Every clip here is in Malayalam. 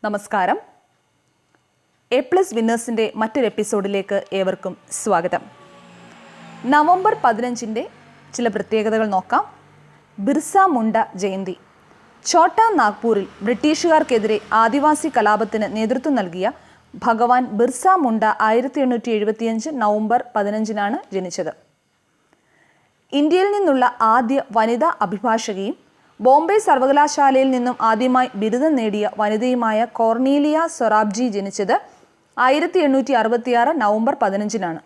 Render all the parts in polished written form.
നമസ്കാരം. എ പ്ലസ് വിന്നേഴ്സിൻ്റെ മറ്റൊരു എപ്പിസോഡിലേക്ക് ഏവർക്കും സ്വാഗതം. നവംബർ 15 ചില പ്രത്യേകതകൾ നോക്കാം. ബിർസ മുണ്ട ജയന്തി. ഛോട്ടാ നാഗ്പൂരിൽ ബ്രിട്ടീഷുകാർക്കെതിരെ ആദിവാസി കലാപത്തിന് നേതൃത്വം നൽകിയ ഭഗവാൻ ബിർസ മുണ്ട 1875 നവംബർ 15 ജനിച്ചത്. ഇന്ത്യയിൽ നിന്നുള്ള ആദ്യ വനിതാ അഭിഭാഷകയും ബോംബെ സർവകലാശാലയിൽ നിന്നും ആദ്യമായി ബിരുദം നേടിയ വനിതയുമായ കോർണീലിയ സൊറാബ്ജി ജനിച്ചത് 1866 നവംബർ 15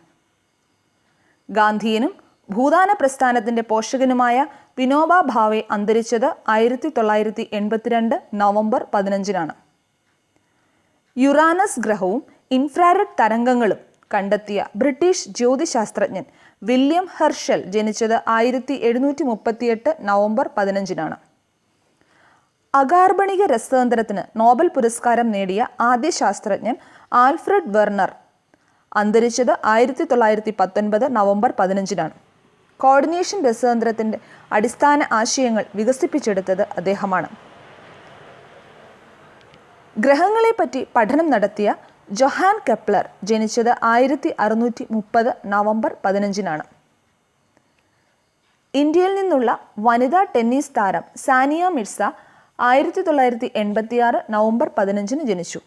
ഗാന്ധിയനും ഭൂദാന പ്രസ്ഥാനത്തിൻ്റെ പോഷകനുമായ വിനോബ ഭാവെ അന്തരിച്ചത് 1982 നവംബർ 15 യുറാനസ് ഗ്രഹവും ഇൻഫ്രാറെഡ് തരംഗങ്ങളും കണ്ടെത്തിയ ബ്രിട്ടീഷ് ജ്യോതിശാസ്ത്രജ്ഞൻ വില്യം ഹെർഷൽ ജനിച്ചത് 1738 നവംബർ 15 അകാർബണിക രസതന്ത്രത്തിന് നോബൽ പുരസ്കാരം നേടിയ ആദ്യ ശാസ്ത്രജ്ഞൻ ആൽഫ്രഡ് വെർണർ അന്തരിച്ചത് 1919 നവംബർ 15 കോർഡിനേഷൻ രസതന്ത്രത്തിൻ്റെ അടിസ്ഥാന ആശയങ്ങൾ വികസിപ്പിച്ചെടുത്തത് അദ്ദേഹമാണ്. ഗ്രഹങ്ങളെപ്പറ്റി പഠനം നടത്തിയ ജൊഹാൻ കെപ്ലർ ജനിച്ചത് 1630 നവംബർ 15 ഇന്ത്യയിൽ നിന്നുള്ള വനിതാ ടെന്നീസ് താരം സാനിയ മിർസ 1986 നവംബർ 15 ജനിച്ചു.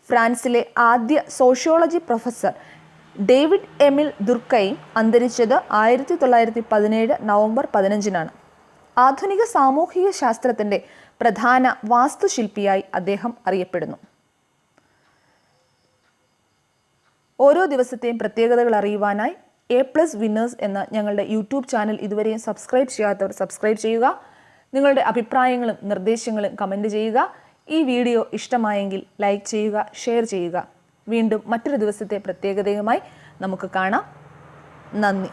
ഫ്രാൻസിലെ ആദ്യ സോഷ്യോളജി പ്രൊഫസർ ഡേവിഡ് എമിൽ ദുർക്കൈം അന്തരിച്ചത് 1917 നവംബർ 15 ആധുനിക സാമൂഹിക ശാസ്ത്രത്തിൻ്റെ പ്രധാന വാസ്തുശില്പിയായി അദ്ദേഹം അറിയപ്പെടുന്നു. ഓരോ ദിവസത്തെയും പ്രത്യേകതകൾ അറിയുവാനായി എ പ്ലസ് വിന്നേഴ്സ് എന്ന ഞങ്ങളുടെ യൂട്യൂബ് ചാനൽ ഇതുവരെയും സബ്സ്ക്രൈബ് ചെയ്യാത്തവർ സബ്സ്ക്രൈബ് ചെയ്യുക. നിങ്ങളുടെ അഭിപ്രായങ്ങളും നിർദ്ദേശങ്ങളും കമൻറ്റ് ചെയ്യുക. ഈ വീഡിയോ ഇഷ്ടമായെങ്കിൽ ലൈക്ക് ചെയ്യുക, ഷെയർ ചെയ്യുക. വീണ്ടും മറ്റൊരു ദിവസത്തെ പ്രത്യേകതയുമായി നമുക്ക് കാണാം. നന്ദി.